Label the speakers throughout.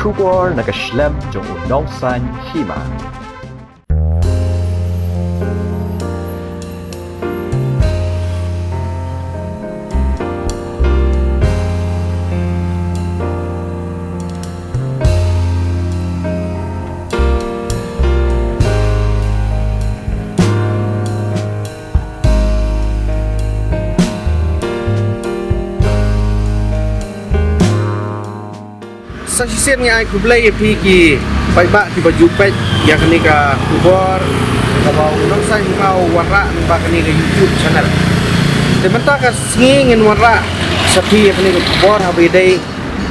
Speaker 1: Schubor nakaslem jong unongsan Hima.
Speaker 2: Saksian nga aku beli piki baik di baju pet yang kini ke kubur kalau nong saya mau warna bak kini ke YouTube channel. Sementara ke ngin warna sepi yang kini ke kubur habis day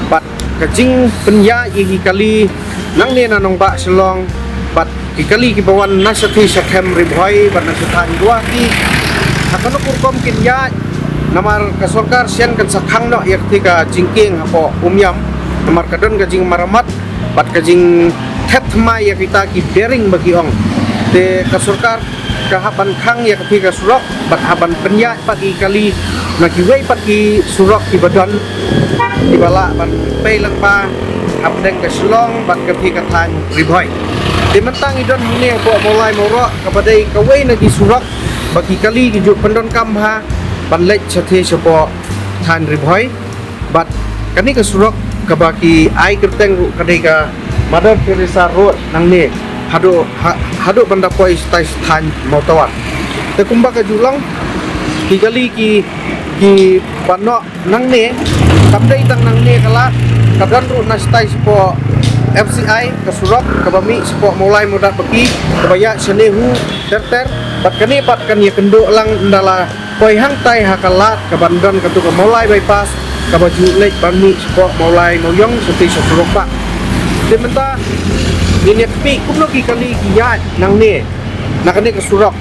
Speaker 2: bat kajing penya ihi kali nang ni nong bak selong bat kali kibawan nasati sakhem ribhoi bat nasatan dua ki akan kurkom kinya namar ke sorkar sian kan sakhang no yang tiga Jingkieng hapo Umïam nomor kadon kajing maramat bat kajing thetma ya kita ki bearing bagi ong de kasurkar kahaban Khang ya ketika Surok bat haban penya pagi kali naki wei pagi Surok ki badan di bala ban pe lang pa habdeng ke selong bat ketika tang ribhoi de mentang idon ni ko Mawlai moro kabadai ka wei nagi Surok bagi kali ki ju pendon kamha ban lech chathe sopo tang ribhoi bat kani ke Surok kabaki ai kerteng kadika Mother Teresa Road nang ni hadu banda poi stai stan motawat te kumba ka julang kali ki panno nang ni kamdai tang nang ni kala kadran ru na stai spo FCI ke Surok kabami spo Mawlai muda beki kabaya senehu terter pat kan ya kendo lang ndala poi hang tai hakalat kabandon katu ke Mawlai bypass kabaju lek bami spo Mawlai moyong seperti Surok pak dementa ini pi kumno ki kali Ïaid nang ni nakani ke Surok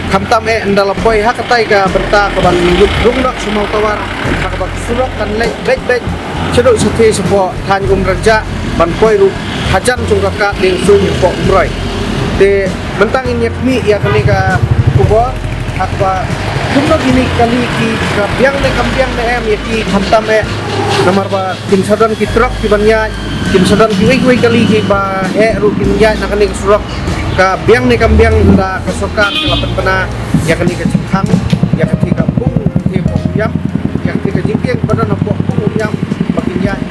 Speaker 2: kamtam ndala poi hakatai ka berta kaban yuk rungnak semau tawar kabak Surok kan lek bet cedok seperti spo tan umraja ban poi ru hajan cungkaka ling sun spo Umroi de mentang ini pi ya kali ka kubo hakba kumno gini kali ki kambiang ne em yaki kamtam nomor ba kim sadan ki truk ki banya kim sadan ki wei kali ki ba he ru kim Ïaid nakani ke Surok ka biang ne kambiang nda kasokan kelapan pena ya kali ke Khang ya ketika pung Thiep Umïam ya ketika Jingkieng pada nampak pung Umïam bagi Ïaid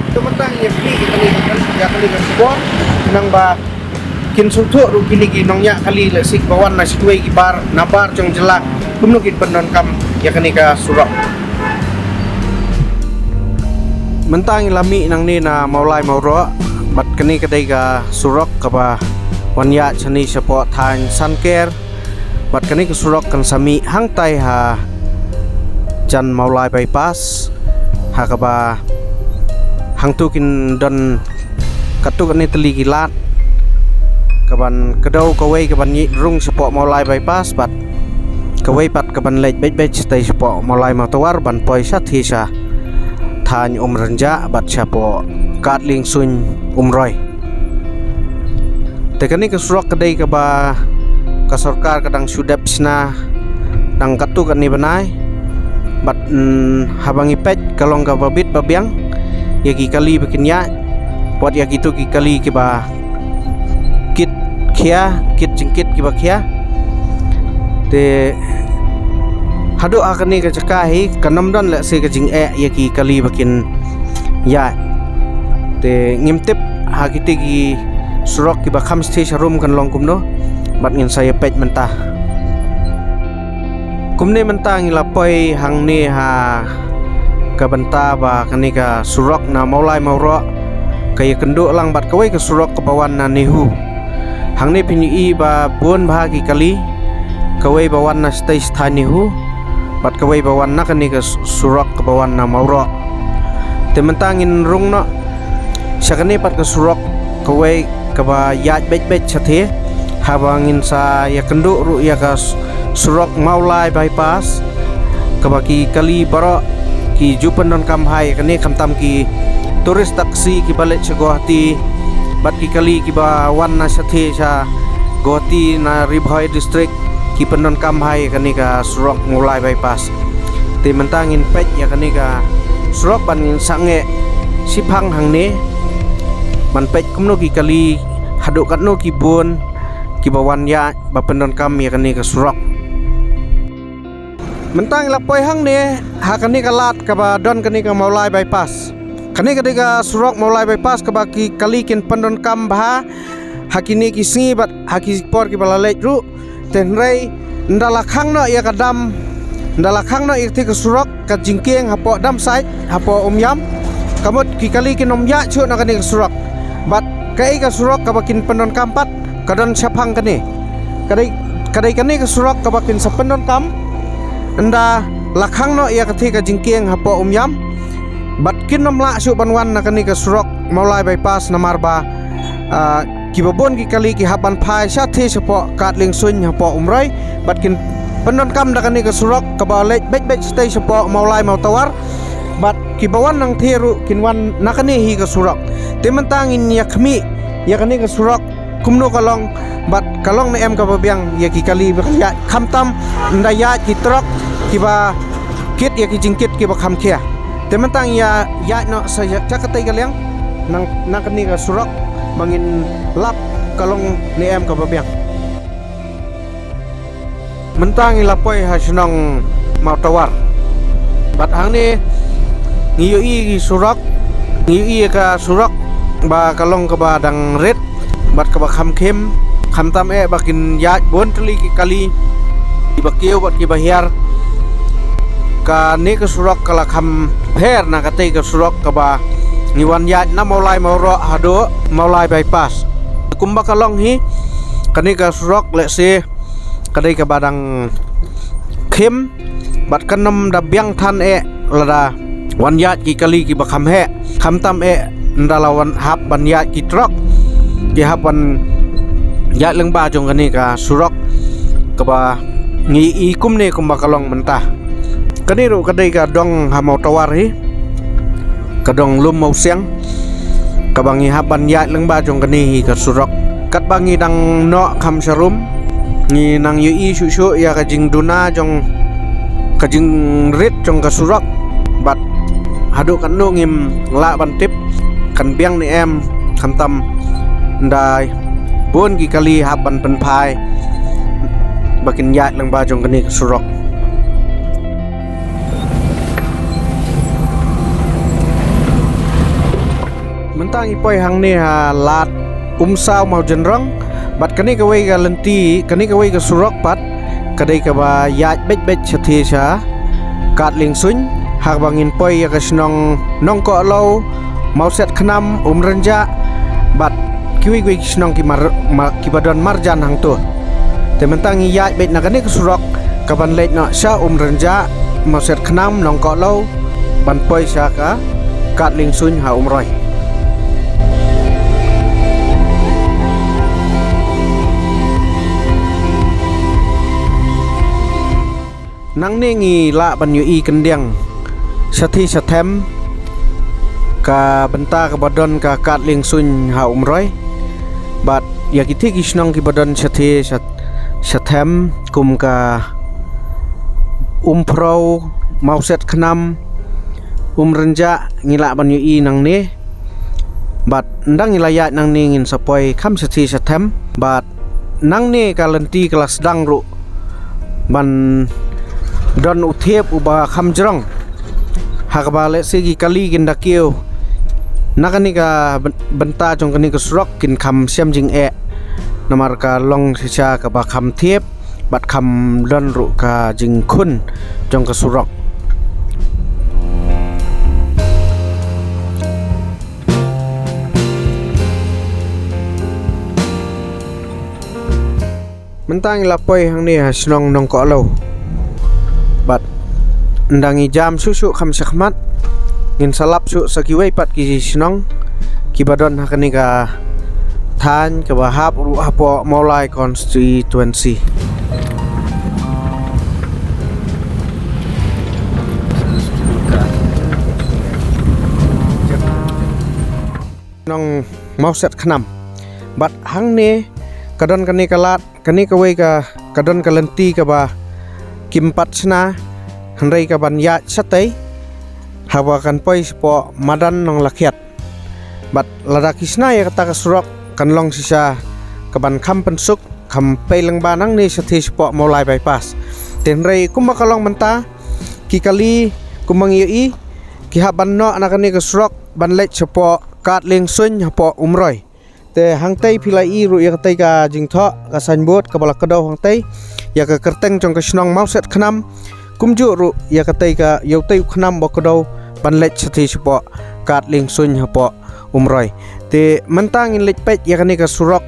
Speaker 2: itu mentang ya kali ke Surok nang ba kin sutu ru kini ki nongnya kali lesik bawan nasi kue ibar nabar jong jelak kumno kit pendon kam ya kani ka Surok mentang lami nang ni na Mawlai mawro bat kani kadai ka Surok ka ba wanya chani sapo than sanker bat kani ka Surok kan sami hang tai ha jan Mawlai bypass ha ka ba hang tu kin don katuk ni teli gilat kaban kedau kawai kaban nyi rung sepo Mawlai bypass bat kawai pat kaban lej bet stai sepo Mawlai matawar ban poi sathi sa than umranja bat sapo katling sun Umroi tekani ke Surok kadai ka ba ka sarkar kadang sudap sna dang katu kan ni banai bat habangi pet kalong ka babit babiang yagi kali bikin ya buat yagi tu ki kali ki ba kit jingkit ki bakhia te hadu akani ka cakahi kanam dan le se ka jing yaki kali bakin ya te ngimtip hakiti ki Surok ki Bakhim stage room kan long kumno bat ngin saya pet mentah kumne mentah ngilapoi hang ni ha ka benta ba kani ka Surok na Mawlai mawro kaya kendo lang bat kawai ka Surok ka bawan na nehu hang ni pinyi ba bon bahagi kali kawai bawan na stage thani hu bat kawai bawan na kani ka Surok ka bawan na mawro tementangin rung no sakani pat ka Surok kawai ka ba Ïaid bet chathe habangin sa ya kendo ru ya ka Surok Mawlai bypass ka ba ki kali baro ki jupan don kamhai kani kamtam ki turis taksi ki balik segohti bat ki kali ki ba wan na sathe sa goti na ribhoi district ki pendon kamhai kani ka Surok Mawlai bypass te mentangin pet ya kani ka Surok ban ngin sange siphang hang ne มันเป็ดกุมโนกิกะลีhaduk kat no kibun kibawan ya bapendon kami akan ni ke Surok mentang lapoi hang ni hakan ni kalat ka ba don kan ni ka Mawlai bypass kani ka Surok Mawlai bypass ka ba ki kali kin pendon kam bah hakini ki singi bat haki por ki balalej ru tenrei ndala khang no ya kadam ndala khang no ikti ke Surok ka Jingkieng hapo dam site hapo Umïam kamot ki kali kin omya chu na kan ni ke Surok bat kai ka Surok ka bakin pendon kampat kadon sapang kani kadai kani ka Surok ka bakin sa pendon kam anda lakhang no ya kathi ka Jingkieng hapo Umïam bat kin nomla su banwan na kani ka Surok Mawlai bypass na marba kibabon ki kali ki haban phai sa thi sapo katling sun hapo Umroi bat kin pendon kam da kani ka Surok ka ba lej bej stay sapo Mawlai mau tawar bat kibawan nang thiru kinwan nakani hi ka Surok tementang in yakmi yakani ka Surok kumno kalong bat kalong na em ka babiang yaki kali ya khamtam ndaya ki trok kiba kit yaki jingkit kiba khamkhia tementang ya no sa jakatai galyang nang nakani ka Surok mangin lap kalong ni em ka babiang mentang ilapoi hasunong mau tawar bat hang ni ngiyo i Surok ngiyo i ka Surok ba kalong ka ba dang red bat ka ba khamkhem khamtam bakin ya bon tli ki kali iba keu bat ki bahiar ka ne ka Surok kala kham pher na ka te ka Surok ka ba niwan ya na Mawlai mawro hado Mawlai bypass kumba kalong hi kani ka Surok le se kadai ka badang khem bat kanam da byang than lada wan ya ki kali ki ba kham he khamtam ndalawan hap ban ya ki trok ki hapan ya leng ba jong kani ka Surok ka ba ngi i kum ne kum ba kalong mentah kani ro kadai ka dong hamau tawar hi kadong lum mau siang ka bangi hapan ya leng ba jong kani hi ka Surok kat bangi dang no kham sarum ngi nang yu i su ya ka jing duna jong ka jing rit jong ka Surok bat hadu kan no ngim la ban tip kan biang ni em khamtam ndai bon ki kali haban pen phai bakin ya lang ba jong kani Surok mentang ipoi hang ni ha lat sao mau jenrong bat kani ka wei ga lenti kani ka wei ga Surok pat kadai ka ba ya bej chathi cha katling sun hak bangin poi ya ka snong nong ko lo mau set khnam umranja bat kiwi snong ki ki badon marjan hang tu tementang ya bet na kani ka Surok kaban lej no sha umranja mau set khnam nong ko lo ban poi sha ka katling sun ha Umroi nang nengi la ban yu i kendiang sathi sathem ka benta ka badon ka katling sun ha Umroi bat ya kithi kisnong ki badon sathi sathem kum ka Umroi mau set khnam umrenja ngila ban yu i nang ne bat ndang ilaya nang ne ngin sapoi kham sathi sathem bat nang ne ka lenti kelas dang ru ban don Thiep uba kham jrong hakba le segi kali ginda keu nakani ka benta jong kani ka Surok kin kham siam jing namar ka long sicha ka Bakhim Thiep bat kham don ru ka jing khun jong ka Surok mentang lapoi hang ni hasnong nong ko lo bat ndangi jam susu kham sakhmat ngin salap su sakiwai pat ki snong ki badon hakani ka than ka bahap ru hapo Mawlai constituency nong mau set khnam bat hang ne kadon kani kalat kani kawai ka kadon kalenti ka ba kimpat sna handai ka ban ya satai hawa kan poi spo madan nong lakhiat Bat lada kisna ya kata ka surok kan long sisa kaban kham pensuk kham pelang banang ni sathi spok Mawlai bypass tenrei kuma kalong menta ki kali kumangi i ki haban no anakani ka surok ban lech spok kat leng sun spok Umroi te hang tei philai i ru ya kata ka jingtho ka sanbot ka balak kado hang tei ya ka kerteng jong ka snong mau set khnam kumju ru ya kata ka yau tei khnam bok kado ban lech sathi spok kat leng sun spok Umroi te mentang in lech pet yakani ka surok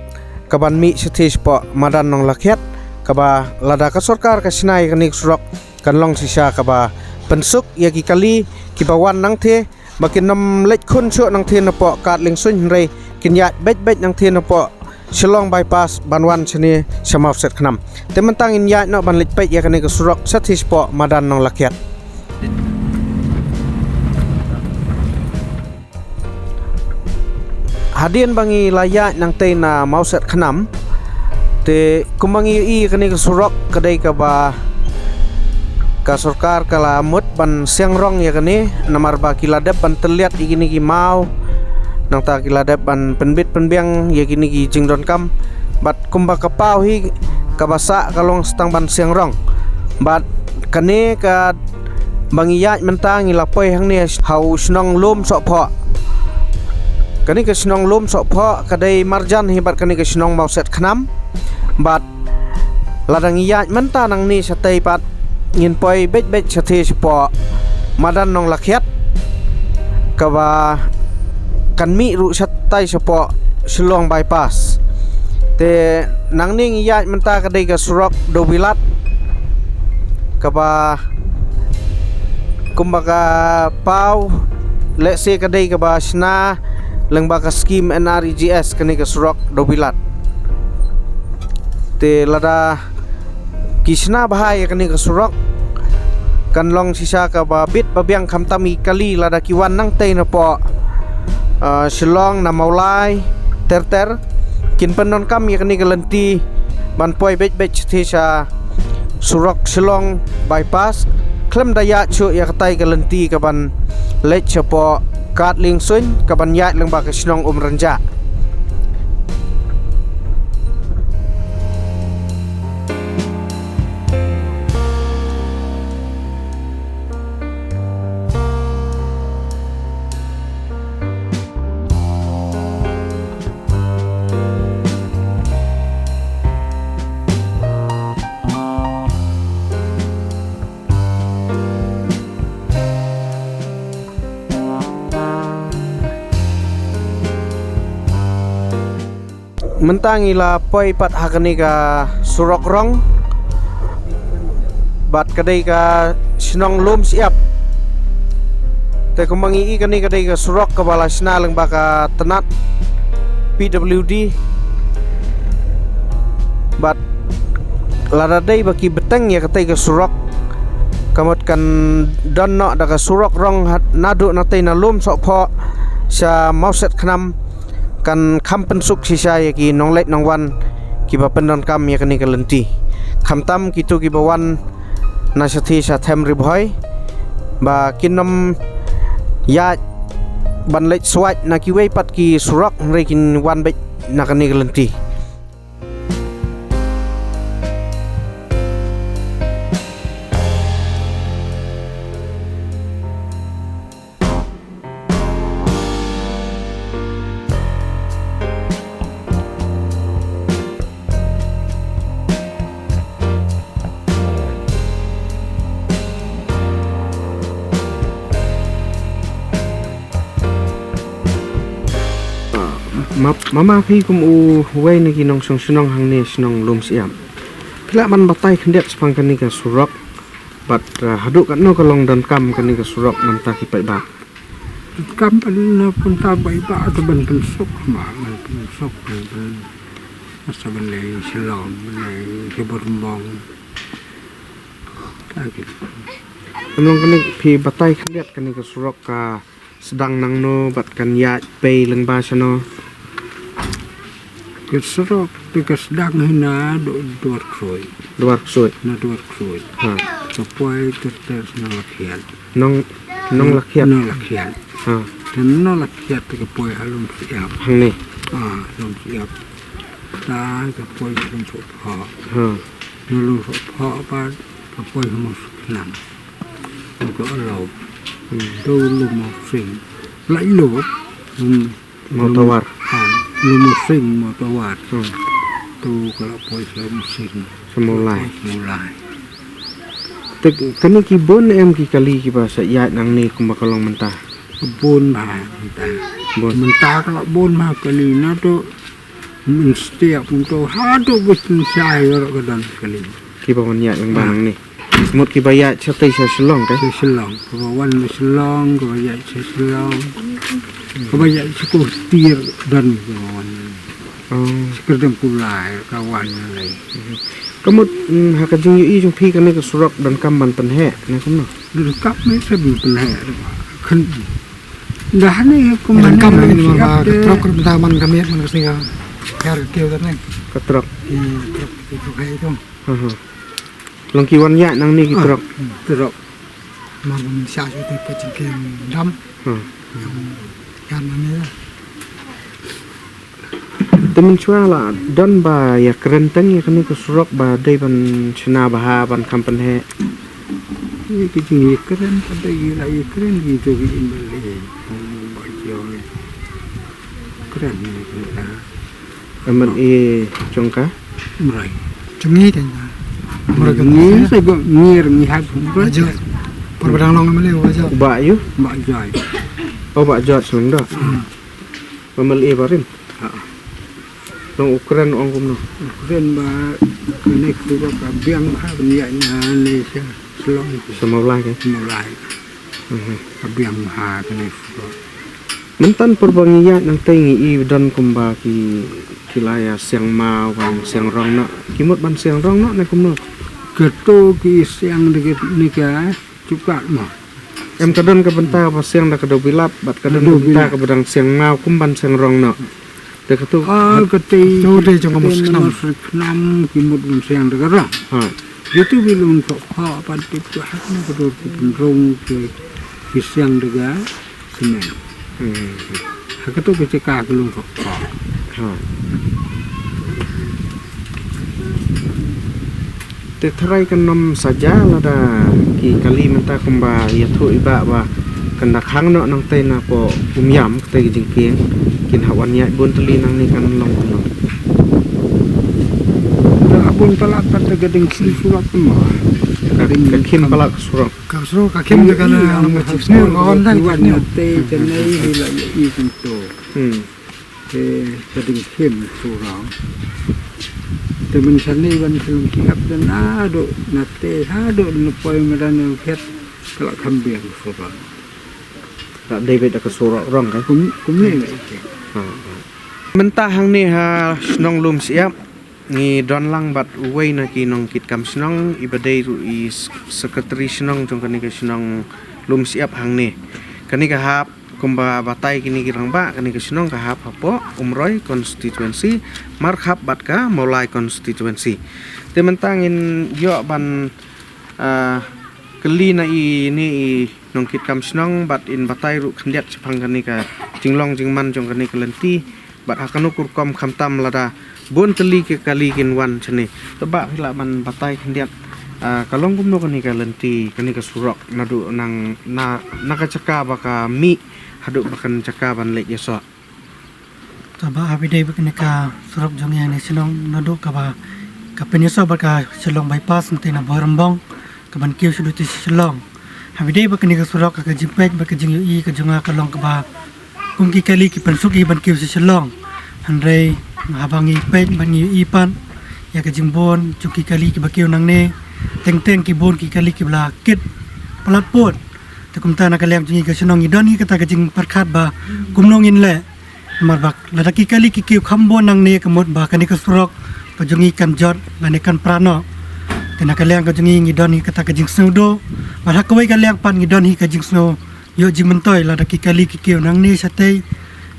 Speaker 2: kaban mi sathi spok madan nong lakhet kaba lada ka sarkar ka sinai yakani surok kan long sisa kaba pensuk yaki kali kibawan nang the makin nam lech khun chu nang the na po kat ling sun rei kin ya bet nang the na po Shillong bypass banwan chani samau set khnam te mentang in ya no ban lech pet yakani ka surok sathi spok madan nong lakhet hadian bangi layak nang tei na mau set khnam te kumangi i kani ka surok kadai ka ba ka sarkar kala mut ban siang rong ya kani namar ba kiladep ban terlihat igini ki mau nang ta kiladep ban penbit penbiang ya kini ki jingdon kam bat kumba ka pau hi ka basa kalong stang ban siang rong bat kani ka bangi yak mentang ilapoi hang ni hau snong lom sok pho kani ka snong lom sok pho kadai marjan hibat kani ka snong mau set khnam bat ladang yak menta nang ni satei pat ngin poi bet sathi spok madan nong lakhet kawa kan mi ru satai spok Shillong bypass te nang ning yak menta kadai ka surok do bilat kawa kumbaga pau let's say kadai ka ba sna lengba ka scheme NREGS kani ka surok do bilat te lada kisna bahaya kani ka surok kan long sisa ka ba bit babiang khamtami kali lada kiwan nang tei na po Shillong na Mawlai ter kin penon kam ya kani ka lenti ban poi bet sathi sa surok Shillong bypass klem daya chu ya katai ka lenti ka ban lech po kat ling sun kaban yak leng ba ka snong umranja mentang ila poi pat hakani ka surok rong bat kadai ka snong lom siap te kumangi i kani kadai ka surok ka bala sna leng baka tenat PWD bat lada dai baki beteng ya katai ka surok kamot kan don no da ka surok rong nadu na tai na lom sok pho sa mauset khnam kan kham pensuk sisa ya ki nong let nong wan ki ba pendon kam ya kani kalenti kham tam kitu ki bawan na sathi sa them ribhoi ba kinom ya ban let swat na ki wei pat ki surok re kin wan bet na kani kalenti mama phi kum u wei na ki nong song sunong hang ne sunong lom siam pila man batai khendet spang kani ka surok bat haduk kan no kalong dan kam kani ka surok nam ta ki pai ba
Speaker 3: kam pan na punta bai ba to ban pensuk ma man pensuk ban asa ban le Shillong le ke borbong lagi
Speaker 2: amlong kani phi batai khendet kani ka surok ka sedang nang no bat kan ya pei leng ba sano
Speaker 3: ke Surok pikas dang hina do duar kroi na duar kroi
Speaker 2: ha
Speaker 3: so poi ter na lakhian
Speaker 2: nong lakhiat
Speaker 3: na lakhian dan nolak kiat ke poi halum siap
Speaker 2: hang ni
Speaker 3: lum siap ta ke poi lum sok pho lum sok pho ba ke poi mus nam ko lo tu lum mo sing lại lụp
Speaker 2: mau tawar
Speaker 3: lum mo sing mo tawar tu kalau poi lum sing
Speaker 2: semulai
Speaker 3: mulai
Speaker 2: tek kami ki bon em ki kali ki ba sa Ïaid nang ni kum bakalong mentah
Speaker 3: bôn mà mình ta kalau bôn mà cái này nó to mình setiap untuk hadu betul saya kalau kadang kali
Speaker 2: ki ba wan Ïaid bang bang ni một ki ba Ïaid sa tay sa selong ka
Speaker 3: selong kawan selong kawan ya selong kawan ya cukup tir dan kawan sekedar pulai kawan lain
Speaker 2: kamut hakajing yu i jung phi kan ni ka surok dan kamban pen he na kum no
Speaker 3: dekat ni sebelum penhe kan dah ni kuman
Speaker 4: kam ni ma trok ko taman kami man kasi nga yar kêu tan ni
Speaker 2: ka trok
Speaker 4: trok itu kai itu
Speaker 2: long ki wan Ïaid nang ni ki trok
Speaker 3: teruk
Speaker 4: ma mình xa cho thì phải Jingkieng đâm yan ni lah
Speaker 2: temen chua la don ba ya kerenteng ya kan ni ka surok ba dei ban china ba ha ban kampan he
Speaker 3: ni cái gì keren pada lagi keren gitu in beli baju keren ni kita
Speaker 2: aman e chongka
Speaker 3: Umroi
Speaker 4: chungi tan
Speaker 3: mereka ni saya go ngir ngihat Umroi
Speaker 4: aja por badang long ma le aja
Speaker 2: ba yu
Speaker 3: mak jai
Speaker 2: oh ba jot selong do pamal e barin long ukran ong kum no
Speaker 3: keren ba ni tu ba biang ha ni ni selong
Speaker 2: sa Mawlai ka
Speaker 3: Mawlai biang ha ni
Speaker 2: mentan perbang Ïaid nang tai ngi i don kum ba ki kilaya siang ma wang siang rong no kimut ban siang rong no na kum no
Speaker 3: ketu ki siang deket nikah cukat mah
Speaker 2: em kadon ka benta ba siang da kado bilap bat kadon ka benta ka badang siang ma kum ban siang rong no de katu
Speaker 3: keti
Speaker 4: tu de jong mus nam
Speaker 3: nam kimut siang deket rong
Speaker 2: ha
Speaker 3: itu belum sok ha pantik tu hak ni betul rong ki siang deket semen hak tu ke cekak belum sok
Speaker 2: ha te tharai kan nom saja la da ki kali menta kumba ya thu iba ba kan da khang no nang te na po Umïam te Jingkieng kin hawan Ïaid bun teli nang ni kan long no
Speaker 3: abun talak pada gedeng Surok mah
Speaker 2: ka kim palak surok
Speaker 4: ka sro ka kim de kana ang chips ni ngon dan
Speaker 3: wan te jenai hila i kunto te gedeng kim Surok temen sani wan film kiap dan ado nate ado nupoi medan pet kalau kambing Surok
Speaker 2: tak David ka surok rong ka
Speaker 3: kum ni
Speaker 2: mentah hang ni ha snong lum siap ngi don lang bat uwei na ki nong kit kam snong ibadai ru i secretary snong jong kani ka snong lum siap hang ni kani ka hap kumba batai kini kirang ba kani ka snong ka hap hapo Umroi constituency markhap bat ka Mawlai constituency te mentangin yo ban keli na i ni i nong kit kam snong bat in batai ru khandiat chapang kani ka jinglong jingman jong kani ka lenti bat hakanu kurkom khamtam lada bon teli ke kali kin wan chane tebak hila ban batai khandiat kalong kumno kani ka lenti kani ka surok nadu nang nakacaka baka mi hadu bakan caka ban lek yeso
Speaker 4: taba habide bakne ka surok jong ya ne silong nado ka ba ka penyeso baka silong bypass mte na barambong ka ban kiu sudu ti silong habide bakne ka surok ka jimpet baka jing yu i ka jonga ka long ka ba kung ki kali ki pensuki ban kiu silong hanrei habangi pet bangi ipan ya ka jimbon cuki kali ki bakiu nang ne teng ki bon ki kali ki bla kit palat pot te kumta na kalem jingi ka sunong idon hi kata ka jing parkhat ba kumnong in le marbak ladaki kali ki kiu khambon nang ne kamot ba kani ka surok ka jungi kan jot ngane kan prano te na kalem ka jungi ngidon hi kata ka jing snowdo ba hakawai kalem pan ngidon hi ka jing snow yo jing mentoi ladaki kali ki kiu nang ne satei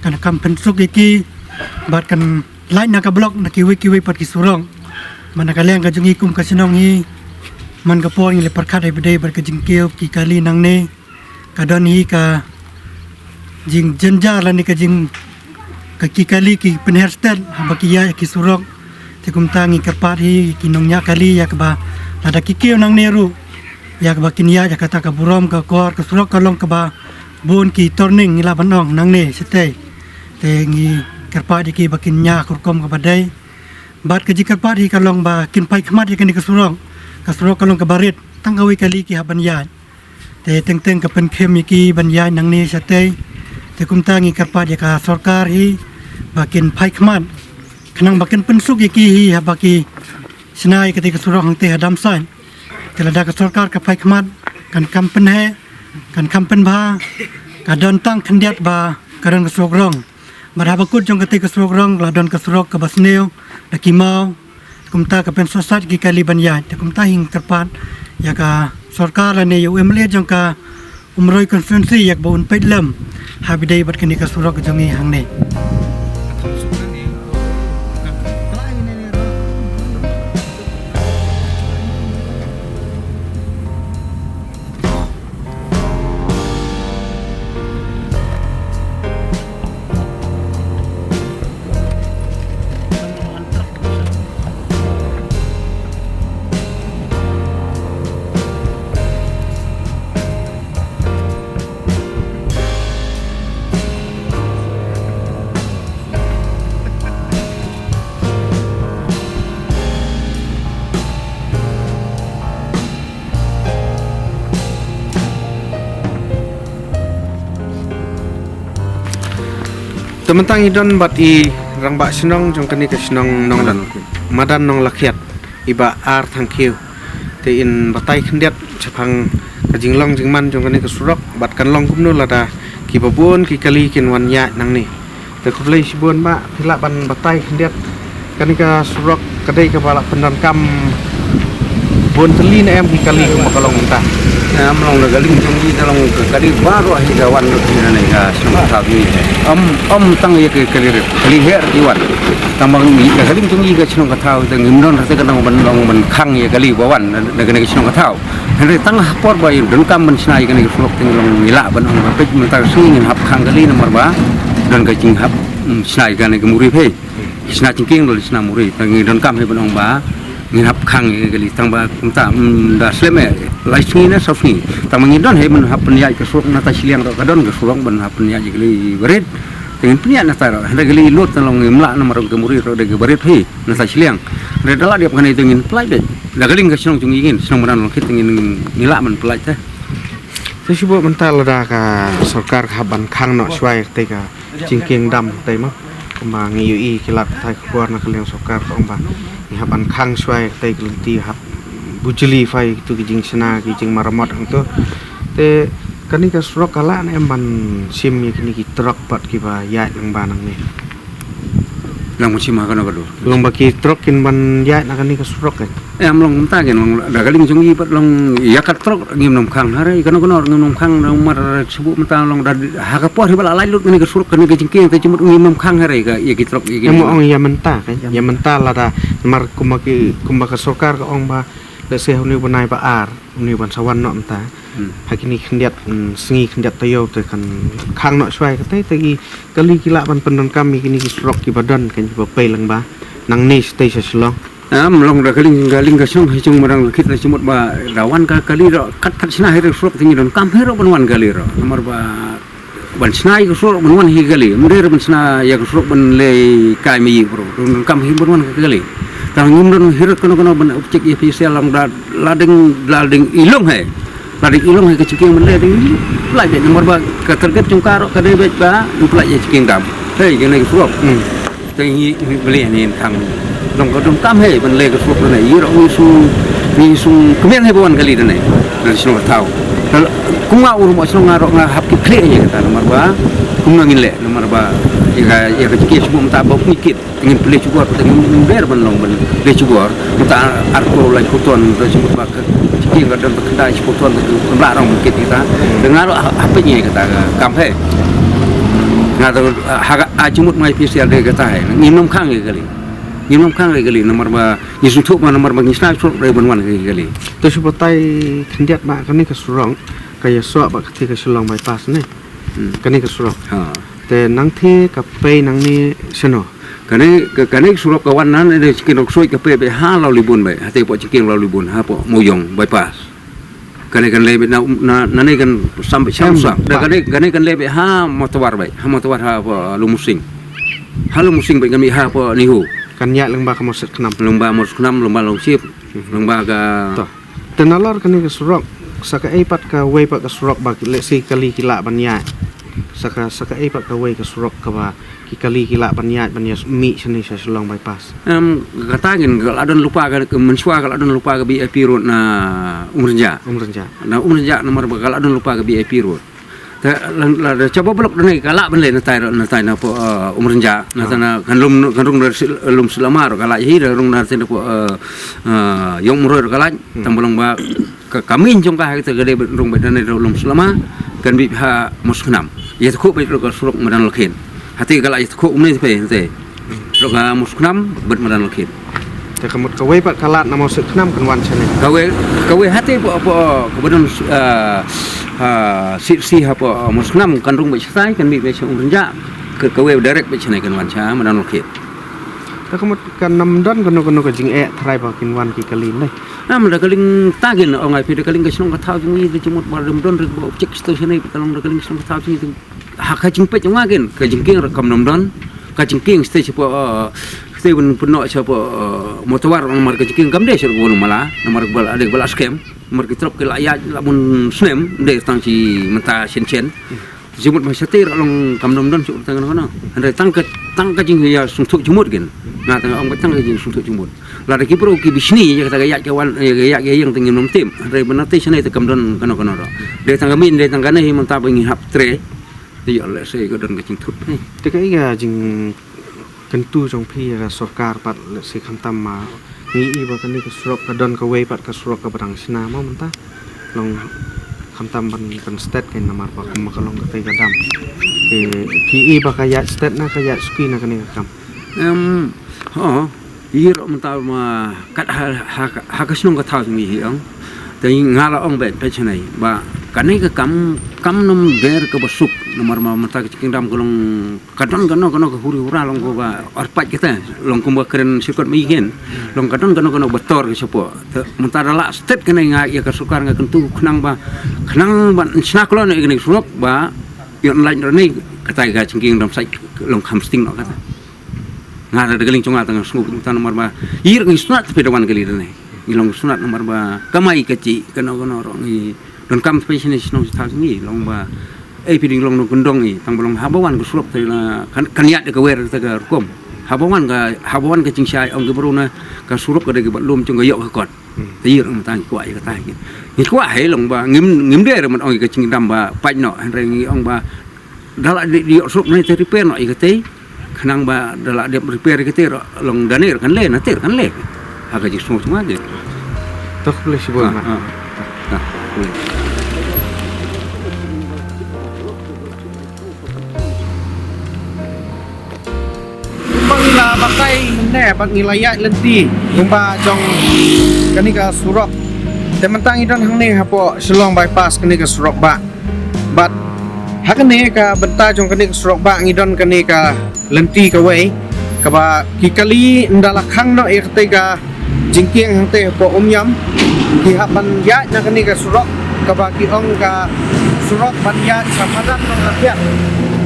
Speaker 4: kan kam pensuk ki bat kan lain nak blok nak kiwi pat ki surong mana kalian ka jungi kum ka sinong hi man ka pon le parkhat ai bede bar ka jingkeu ki kali nang ne ka don hi ka jing jenja la ni ka jing ka ki kali ki penherstel baki ya ki surok te kum tangi kerpat hi ki nong nya kali ya ka ba ada ki kio nang neru ya ka ba kin ya kata ka burom ka kor ka surok ka long ka ba bon ki torning ila banong nang ne sete te ngi kerpat ki ba kin nya kurkom ka badai bat ka ji kerpat hi ka long ba kin pai khmat hi ka ni ka surok ka long ka barit tang awi kali ki haban ya te teng ka pen khem ki ban ya nang ne sete te kum tangi kerpat ya ka sarkar hi bakin pai khmat kenang bakin pensuk ki hi ha baki senai ketika surok hang te hadam sai telada ka sarkar ka pai khmat kan kampen he kan kampen ba ka don tang khandiat ba karan ka surok rong ba bakut jong ketika surok rong la don ka surok ka basneu la kimau kumta ka pen sosat ki kali ban ya te kumta hing kerpat ya ka sarkar la ne yu emle jong ka umroi konferensi yak ba un pedlam habidai bat kini ka surok jongi hang ne
Speaker 2: Tementang idon bat I rang bak senong jong kani ke senong nong dan madan nong lakiat iba ar thangkiu te in batai khendiat chapang ka jinglong jingman jong kani ke surok bat kan long kumnu lada ki babun ki kali kin wan ya nang ni te kublai sibun ba phila ban batai khendiat kani ka surok kadai ka bala pendan kam bon teli na em ki kali ko makalong ta
Speaker 5: am long da galing jong di dalam kali baru hi gawan no tina nei ga sum thabi am tang ye ke kali her iwan tamang mi ga galing jong i ga chino ka thau da ngim non ta ka ban long ban khang ye kali bawan da ga chino ka thau henry tang por ba yin don kam ban snai ga nei flok ting long mila ban ong ba pek man ta sing hap khang kali nomor ba don ga jing hap snai ga nei ga muri phe sna Jingkieng lo sna muri ta ngi don kam he ban ong ba ngihap khang gali tangba kumta da sleme laisni na sofni tamang idon he men hapen ya ke surok na ta siliang ro kadon ke surok ben hapen ya gali berit dengan punya na ta ada gali lot tolong imla na marong ke muri ro de berit he na ta siliang re dala dia kan ingin pelai de da gali ke senong jung ingin senong menan kit ingin mila men pelai teh
Speaker 2: sesibu mental da ka sarkar haban khang no swai te ka Jingkieng dam te ma ma ngi yu I kilat thai khwar na kaliang sarkar ong ba haban khang swai te glenti hap bujeli fai tu ki jing sena ki jing maramot ang tu te kani ka surok kala na em ban sim ye kini ki truk pat ki ba ya nang banang ni
Speaker 5: lang mo sima kana kadu
Speaker 2: long ba ki truk kin ban ya na kani ka surok kan
Speaker 5: am long ta gen long da galing jong i pat long ya kat truk ngim nom khang hare kana kono ngim nom khang na mar subu mata long da ha ka por bala lai lut ni ka surok kani ka Jingkieng te cimut ngim nom khang hare ka ye ki truk ye
Speaker 2: em ong ya menta kan ya menta la da mar kuma ka sarkar ka ong ba le se huni banai ba ar huni ban sawan no mta hakini khendiat singi khendiat tayo te kan khang no swai ka te gi kali kila ban pendon kami kini ki surok ki badan kan ba pelang ba nang ni stay sa silong
Speaker 5: am long da galing ka song hijung marang kit na cimut ba dawan ka kali ro kat sina hire surok tingi don kam hero banwan kali ro nomor ba ban snai ka surok banwan hi kali mure ban sna ya ka surok ban le kai mi bro kam hi banwan kali tang ngim don hiro kono ban objek ye official lang da lading ilong he ke Jingkieng men le ding lai be nomor ba ka target jong karo ka de ba plai ye Jingkieng dam hei ke nei surok te hi beli ni khang long ko dum kam he ban le ka surok nei ro ni su kemen he bawan kali de nei na sino tau kunga urmo sino ngaro nga hap ki kle ye kata nomor ba kunga ngin le nomor ba ya ka Jingkieng semua mata bau nikit ingin beli juga ingin ber ban long ban le juga mata arko lai kuton to semut ba ka Jingkieng ka don kendai kuton ke larang mungkin kita dengar apa ni kata kam he ngata ha jumut mai official de kata he nginom khang ye kali nginom khang ye kali nomor ba yisutuk ma nomor ba ngisna surok re ban wan kali
Speaker 2: to subatai khendiat ba kani ka surong kaya so ba ketika sulong bypass ni kani ka surok
Speaker 5: ha
Speaker 2: te nang the ka pe nang ni seno
Speaker 5: kani surok kawan nan ada cikin ok soi kape be ha lau libun be hati po cikin lau libun ha po moyong bypass kani kan lebe na ne kan sampai samsang da kani kan lebe ha motor be ha motor ha po lumusing be kami ha po nihu
Speaker 2: kan ya lengba ka moset knam
Speaker 5: lomba moskunam lomba long sip lomba ka
Speaker 2: te nalor kani ka surok saka eipat ka wei pat ka surok ba le si kali kila ban ya saka eipat ka wei ka surok ka ba ki kali kila ban ya mi sini sa long bypass
Speaker 5: katangin kalau ada lupa ke mensua kalau ada lupa ke BIP road na umrja nomor kalau ada lupa ke BIP road la coba blok ni kala ben le na tai na po umrja na sana kan rung lum selamar kala hi rung na tin po yong Umroi kala tambolong ba kami jong ka kita gede rung be na lum selama kan bi ha musnam ya ko be ro surok madan lokhin hati kala ya ko umni pe te ro ka musnam bet madan lokhin
Speaker 2: te kamut ka wei pat kala na moset knam kan wan chane
Speaker 5: kawe hati po kebetulan si apa musnam kan rung be sai kan bi be umrja ke kawe direct be chane kan wan cha madan lokhin
Speaker 2: te kamut kan nam don kono ka jing thrai ba kin wan ki kali nei
Speaker 5: da kaling tagin ongai pe kaling kasong ka thau jung ni chimut bar dum don bo check station ni kalong da kaling kasong ka thau jung ha ka jing pe jung agen ka jingkieng rakam nam don ka jingkieng stage po Steven puno cha po motor nomor ka jingkieng kam de sur gulu mala nomor bal ade bal scam nomor ki trop ke la Ïaid la mun snem de tang chi menta chen jimut ma satir along kam nam don sur tang kono ande tang ka jing ya sung thuk jumut gen na tang ong tang ka jing sung thuk jumut la de ki pro ki bisni ya kata Ïaid kawan ya yang tingin nom tim re benate sene te kam don kono ro de tang min de tang kana hi menta bengi hap tre de yo le se ko don ka jing thut
Speaker 2: te ka ga jing kan tu jong phi ga sarkar pat le se kham tam ma ni I ba kan ni ka surok ka don ka wei pat ka surok ka barang sina ma menta long kham tam ban state kan namar ba kum ka long ka te ga dam ke PE ba ka ya state na ka ya ski na kan ni ka kam
Speaker 5: ir menta ma kat ha ka snong ka thau ni hi ong te ngala ong be pe chnai ba kanai ka kam nom der ka basuk nomor ma mata ka cikin dam kolong kadon ka huri hura long ko ba arpat kita long ko ba keren sikot mi gen long kadon ka betor ka sopo menta dala state kanai nga ya ka sukar nga kentu khnang ba snak lo ne ni surok ba yon lain ni kata ga cikin dam sai long hamsting no kata ngada de galing chunga tang snguk tan nomor ba ir ngi sunat pe dawan gali ne ilong sunat nomor ba kamai kaci kono ro ngi don kam specialist nong thau ni long ba piding long no kundong ni tang bolong habawan ku surok te na kan ya de ka wer te ka kom habawan ka ching sai ong ke bruna ka surok ka de ba lum chung ga yok ka kot te ir ang tan kwa ka tai ni kwa he long ba ngim de man ong ka ching dam ba pai no re ngi ong ba dala di surok ni te repair no ka te khnang ba dala de repair ka te long danir kan le na te kan le ha ka ji so ma de
Speaker 2: tok le si bo ma Pangila pakai ne pangila Ïaid lenti lumba jong kani ka surok te mentang idon hang ne hapo selong bypass kani ka surok ba bat hakane ka benta jong kani ka surok ba ngidon kani ka lenti ka wei ka ba kikali ndala khang no e ka Jingkieng hang te po Umïam ki haban Ïaid na kani ka surok ka ba ki ong ka surok ban Ïaid sa madan no rakyat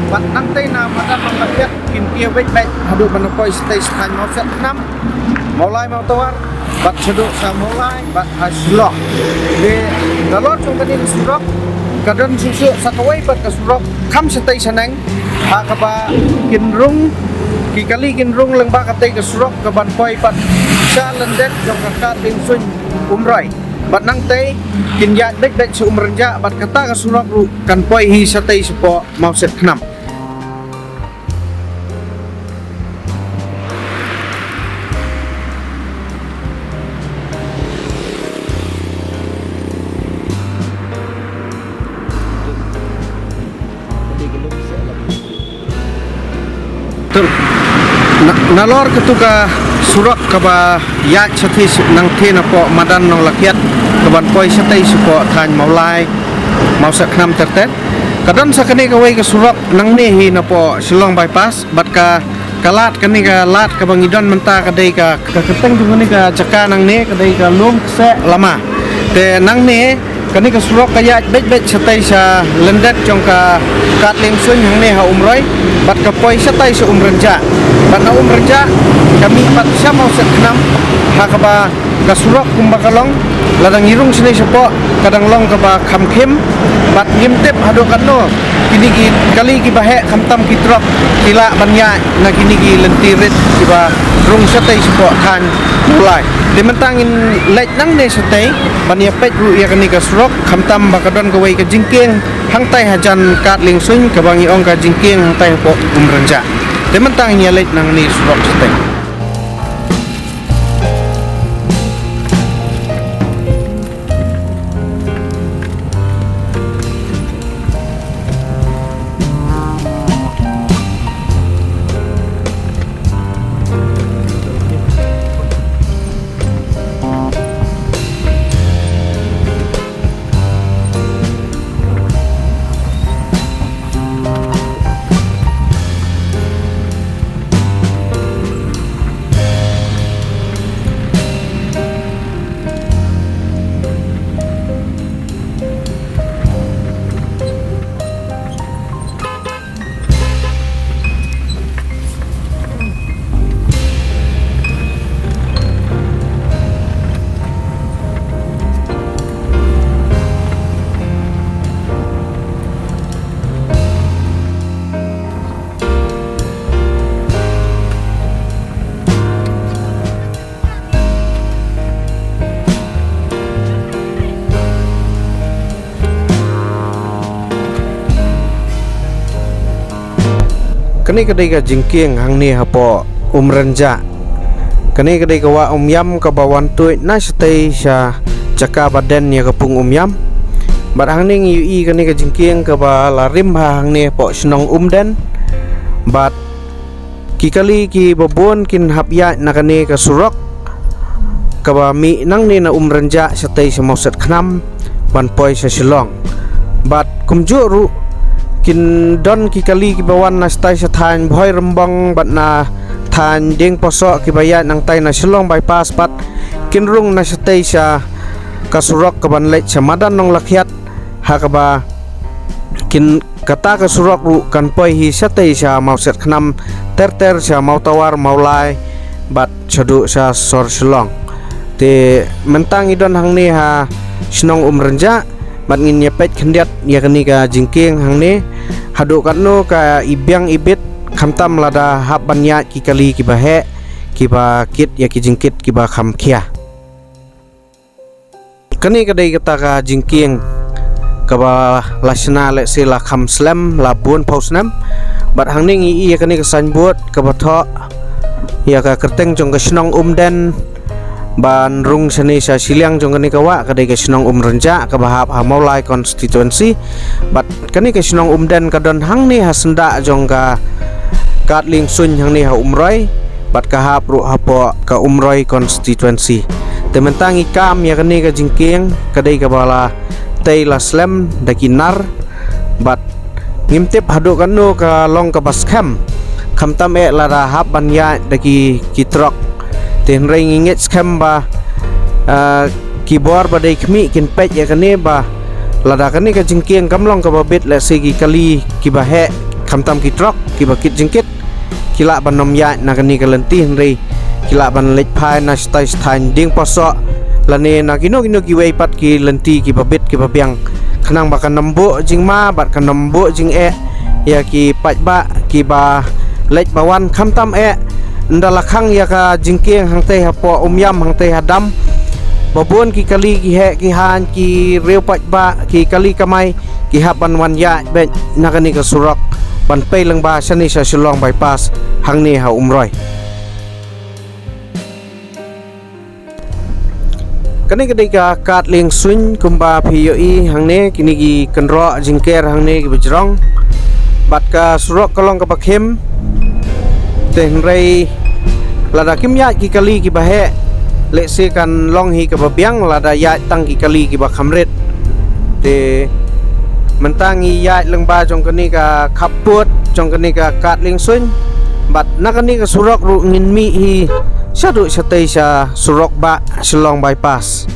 Speaker 2: bat nang te na madan no rakyat kin kia wei bai hadu ban poi stay stan no set nam Mawlai mau tawar bat seduk sa Mawlai bat Surok de dalot chung kani surok kadon susu sakawai bat ka surok kham stay sanang ha ka ba kinrung kikali kinrung lang ba ka te ka surok ka ban poi bat sa landet jong ka ting sun Umroi bat nang te kin Ïaid dek su umrja bat kata ka surok ru kan poi hi sa te supo mau set knam nalor ketuka surok kaba Ïaid sathi nang the na po madan nong lakiat kaban poi satai supo than Mawlai mau sak nam tertet kadon sa kani ka way ka Surok nang ni hi na po silong bypass bat ka kalat kani ka lat ka bangidon menta kadai ka keteng tu kani ka caka nang ni kadai ka lum se lama te nang ni kani ka Surok kaya bet satai sa lendet jong ka katling sun hang ni ha Umroi bat ka poi satai sa Umrenja bat na Umrenja kami pat siya mau seknam ha ka ba ka Surok kumbakalong ladang irung sini sepo kadang long ka ba Bakhim bat ngimtip hado kanno kini ki kali ki bahe kamtam ki trok kila banya na kini ki lentirit ki ba rung satai sepo kan mulai de mentangin lek nang ne satai banya pet ru ya kani ka Surok kamtam bakadon ka wei ka Jingkieng hang tai hajan kat ling sun ka bangi ong ka Jingkieng hang tai po Umrenja de mentangin ya lek nang ni Surok satai. Kani kadai ka Jingkieng hang ni hapo Umrenja kani kadai ka wa Umïam ka bawan tuit na satai sa caka baden ya kapung Umïam bat hang ni ngi kani ka Jingkieng ka ba larim ha hang ni po snong den bat kikali ki babon kin hapya na kani ka Surok ka ba mi nang ni na Umrenja satai sa mauset khnam ban poi sa Silong bat kumju ru kin don ki kali ki bawan na stai sa than bhoi rambang bat na than ding posok ki bayat nang tai na Silong bypass bat kin rung na stai sa ka Surok ka ban lech sa madan nong lakhyat ha ka ba kin kata ka Surok ru kan poi hi stai sa mauset khnam ter sa mautawar Mawlai bat chadu sa sor Silong te mentang idon hang ni ha snong Umrenja bat ngin nyepet khendiat ya kani ka Jingkieng hang ni hadu kanno ka ibyang ibit khamtam lada hab banya ki kali ki bahe ki ba kit ya ki jingkit ki ba kham khia kani kadai kata ka Jingkieng ka ba lasna le se la kham slam la bun pausnam bat hang ni ngi ya kani ka sanbot ka ba tho ya ka kerteng jong ka snong den ban rung seni sa siliang jong kani kawa kadai ka snong Umrenja ka bahap ha Mawlai constituency bat kani ka snong den kadon hang ni ha senda jong ka katling sun hang ni ha Umroi bat ka hap ru hapo ka Umroi constituency tementangi kam ya kani ka Jingkieng kadai ka bala tei la slam dakinar bat ngimtip hadu kanu ka long ka Bakhim khamtam e la hap banya daki kitrok ten rai ngingit skam ba kibor badai khmi kin pet ya kane ba lada kane ka Jingkieng kamlong ka babit la segi kali kibahe khamtam ki trok kibakit jingkit kila banom ya na kane ka lenti rai kila ban lech phai na stai stain ding poso lane na kino ki wei pat ki lenti ki babit ki babyang khanang ba ka nambo jingma bat ka nambo jing e ya ki pat ba ki ba lech bawan khamtam e Ynda la Khang ya ka Jingkieng hang teh hapo Umïam hang teh hadam babon ki kali ki he ki han ki reu pat ba ki kali kamai ki haban wan ya be nakani ka Surok ban pei lang ba sani sa Silong bypass hang ni ha Umroi kani kadai ka katling sun kumba phiyoi hang ne kini ki kenro jingker hang ne ki bejrong bat ka Surok kalong ka Bakhim ten rai lada kim ya ki kali ki bahe le se kan long hi ka babyang lada ya tang ki kali ki ba khamret te mentang Ïaid lengba jong kani ka kaput jong kani ka kat ling sun bat nakani ka surok ru ngin mi hi syadu syatei sya surok ba Shillong bypass.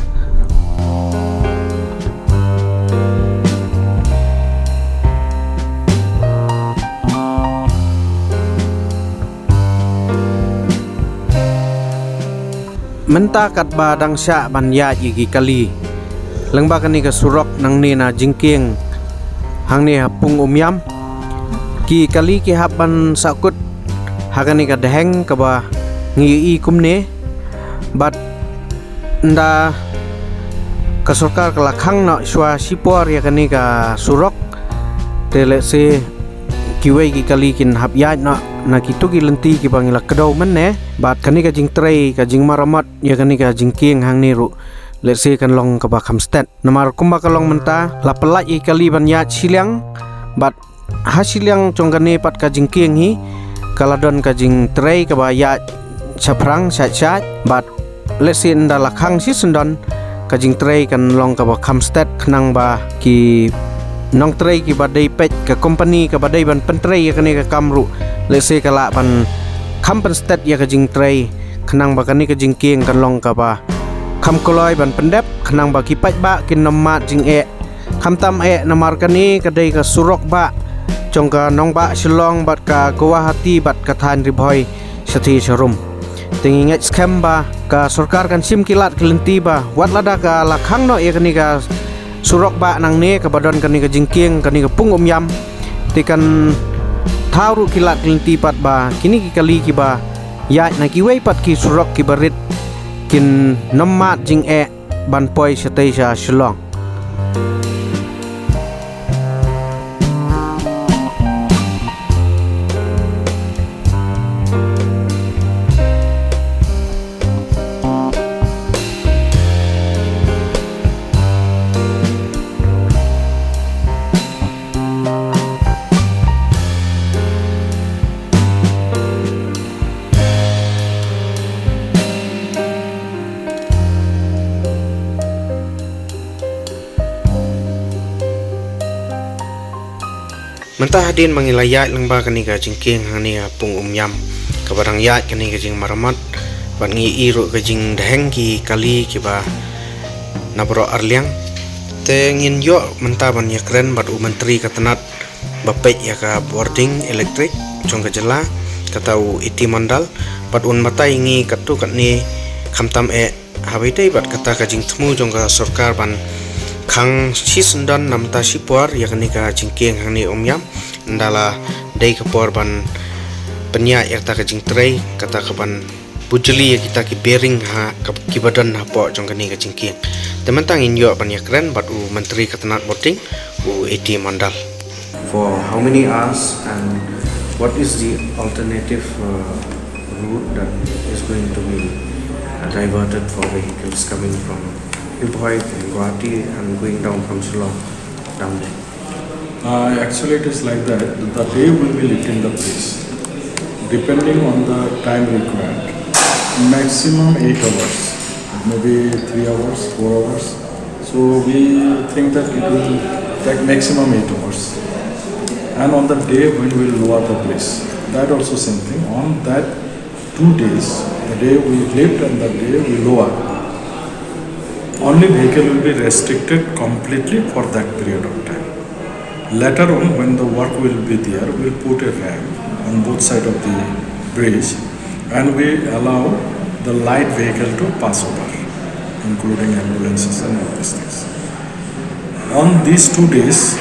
Speaker 2: Menta kat ba dang sya ban Ïaid gi kali lengba kani ka surok nang ni na Jingkieng hang ni hapung Umïam ki kali ki haban sakut hakani ka deheng ka ba ngi kumne bat Ynda ka sarkar ka Khang na shwa sipor ya kani ka surok tele se kiwei ki kali kin hap Ïaid na kitu ki lenti ki bangila kedau menne bat kani ka jing trei ka jing maramat ya kani ka Jingkieng hang ni ru let's say kan long ka Bakhim stat namar kumba ka long menta la pelai i kali ban Ïaid siliang bat hasiliang congkane pat ka Jingkieng hi kaladon ka jing trei ka ba Ïaid chaprang chat bat let's say Ynda la Khang si sundon ka jing trei kan long ka Bakhim stat khnang ba ki nong trei ki badai pet ka company ka badai ban pentrei ya kane ka kamru let's say kala ban kampan stat ya ka jing trei khnang ba kani ka Jingkieng kan long ka ba kham koloi ban pendep khnang ba ki paj ba kin nomat jing kham tam namar kani kadai ka surok ba chongka nong ba Shillong bat ka Guwahati bat ka than ribhoi sathi sharum tingi ngai scam ba ka sarkar kan sim kilat kelenti ba wat lada ka la Khang no kani ka surok ba nang ne ka badon kani ka Jingkieng kani ka pung Umïam tikan thauru kilat kelenti pat ba kini ki kali ki ba Ïaid na ki wei pat ki surok ki barit kin nomat jing ban poi satei sya Shillong. Mentah hadin mangila Ïaid lengba kani ka Jingkieng hang ni pung Umïam ka barang Ïaid kani ka jing maramat ban ngi iru ka jing deheng ki kali ki ba nabro arliang te ngin yo mentah ban ya keren bat menteri ka tenat bapet ya ka boarding elektrik jong ka jela ka tau iti mandal bat matai ngi katu kat ni khamtam hawidai bat kata ka jing temu jong ka sarkar ban Khang si sundan namta sipor ya kani ka Jingkieng hang ni Umïam ndala dei ka por ban penya ya ta ka jing trei kata ka ban bujeli ya kita ki bearing ha ki badan ha po jong kani ka Jingkieng temantang in yo ban ya keren bat menteri katanat boarding iti mandal for how many hours and what is the alternative route that is going to be diverted for vehicles coming from Umroi and Guwahati and going down from Surok down there?
Speaker 6: Actually, it is like that. The day will be lit in the place, depending on the time required. Maximum 8 hours, maybe 3 hours, 4 hours. So we think that it will take maximum 8 hours. And on the day when we will lower the place, that also same thing. On that 2 days, the day we lift and the day we lower, only vehicle will be restricted completely for that period of time. Later on, when the work will be there, we'll put a ramp on both sides of the bridge and we allow the light vehicle to pass over, including ambulances and all these things. On these 2 days,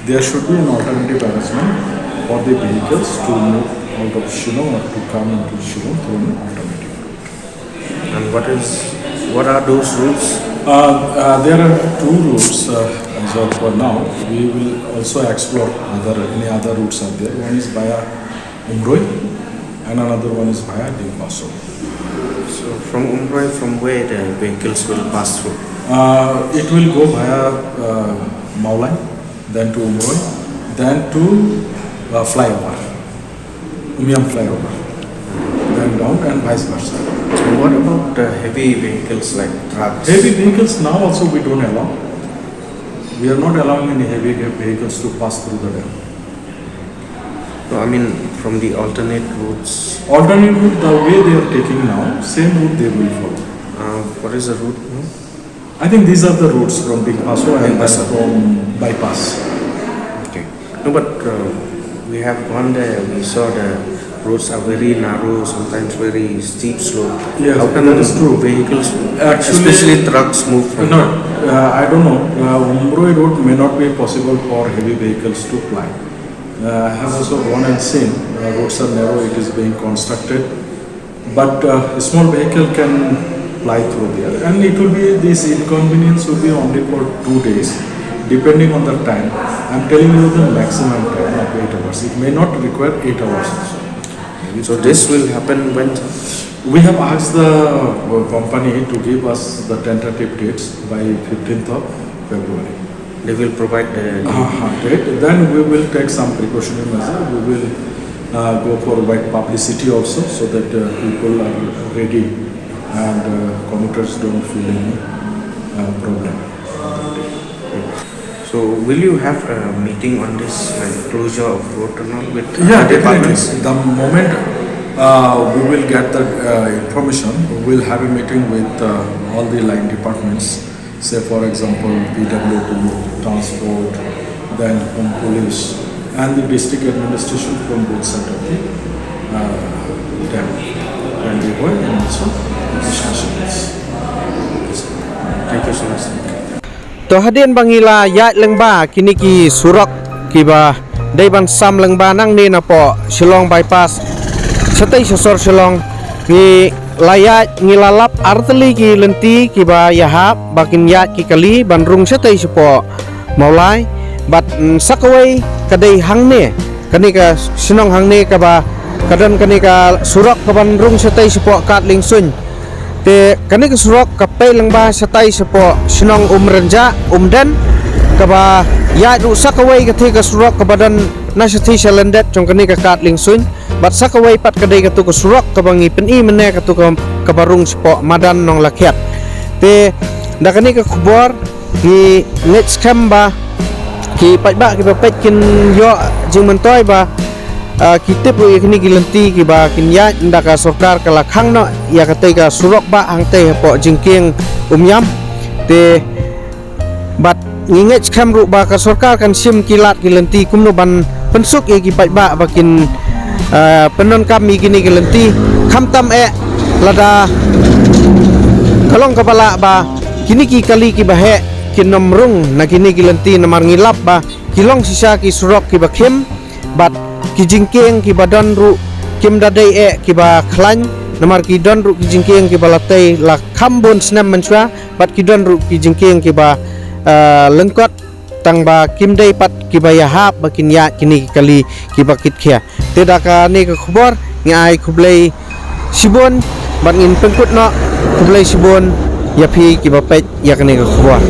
Speaker 6: there should be an alternative arrangement for the vehicles to move out of Shillong or to come into Shillong through an alternative route.
Speaker 2: And what are those routes?
Speaker 6: There are 2 routes as of for now. We will also explore any other routes are there. One is via Umroi and another one is via Ynda.
Speaker 2: So from Umroi, from where the vehicles will pass through?
Speaker 6: It will go via Mawlai, then to Umroi, then to flyover, Umïam flyover, then down and vice versa.
Speaker 2: So what about heavy vehicles like trucks?
Speaker 6: Heavy vehicles now also we don't allow. We are not allowing any heavy vehicles to pass through the dam.
Speaker 2: No, I mean from the alternate routes.
Speaker 6: Alternate route, the way they are taking now, same route they will follow.
Speaker 2: What is the route?
Speaker 6: I think these are the routes from Big Paso and
Speaker 2: Bypass.
Speaker 6: from bypass.
Speaker 2: Okay. No, but we have gone there. We saw the roads are very narrow, sometimes very steep slope.
Speaker 6: Yes,
Speaker 2: How can
Speaker 6: that is true.
Speaker 2: vehicles,
Speaker 6: Actually-
Speaker 2: especially trucks, move from?
Speaker 6: No, I don't know. Umroi road may not be possible for heavy vehicles to ply. I have also gone and seen roads are narrow. It is being constructed, but a small vehicle can fly through there, and it will be this inconvenience will be only for 2 days, depending on the time. I'm telling you the maximum time of 8 hours. It may not require 8 hours also.
Speaker 2: So this will happen when?
Speaker 6: We have asked the company to give us the tentative dates by 15th of February.
Speaker 2: They will provide the.
Speaker 6: Date. Then we will take some precautionary measure. We will go for wide publicity also, so that people are ready and commuters don't feel any problem.
Speaker 2: So will you have a meeting on this, like closure of road tunnel with
Speaker 6: Yeah,
Speaker 2: other
Speaker 6: definitely.
Speaker 2: departments?
Speaker 6: The moment we will get the information, we will have a meeting with all the line departments. Say for example, PWD, transport, then from police and the district administration from both sides of the dam. And we go and also discussions.
Speaker 2: Thank you so much.
Speaker 7: To hadin bangila Ïaid lengba kini ki Surok kiba dai ban sam lengba nang ni na po Shillong bypass satai sosor Shillong ni layat ngilalap arteli ki lenti kiba yahap bakin Ïaid ki kali bandrung satai sepo Mawlai bat sakawai kadai hang ne kani ka sinong hang ne kaba kadan kani ka Surok ka bandrung satai sepo kat ling sun te kani ke Surok kapai lengba satai sepo sinong umrenja umdan kaba Ïaid ru sakawai ke ke Surok kabadan nasati salendet jong kani ka kat ling sun bat sakawai pat kadai ke tu ke Surok kabangi peni mene ke tu ke barung sepo madan nong lakiat te da kani ke kubor ki next kamba ki patba ki pet kin yo jing mentoi ba kita pu kini gilenti ki ba kin Ïaid nda ka sarkar kala Khang no ya katai ka Surok ba ang te po Jingkieng Umïam te bat nginget kamru ba ka sarkar kan sim kilat gilenti kumno ban pensuk ye ki ba bakin penon kami kini gilenti khamtam lada kalong kepala ba kini ki kali ki bahe kinomrung na kini gilenti namar ngilap ba kilong sisa ki Surok ki Bakhim bat ki Jingkieng ki badan ru kim dadai ki ba khlan namar ki don ru ki Jingkieng ki balatai la khambon snam manswa bat ki don ru ki Jingkieng ki ba lengkot tang ba kim dai pat ki ba yahap bakin Ïaid kini kali ki bakit khia te ka ni ka khubor ngai khublei sibon bat ngin pengkut no khublei sibon ya phi ki ba pet ya kani ka khubor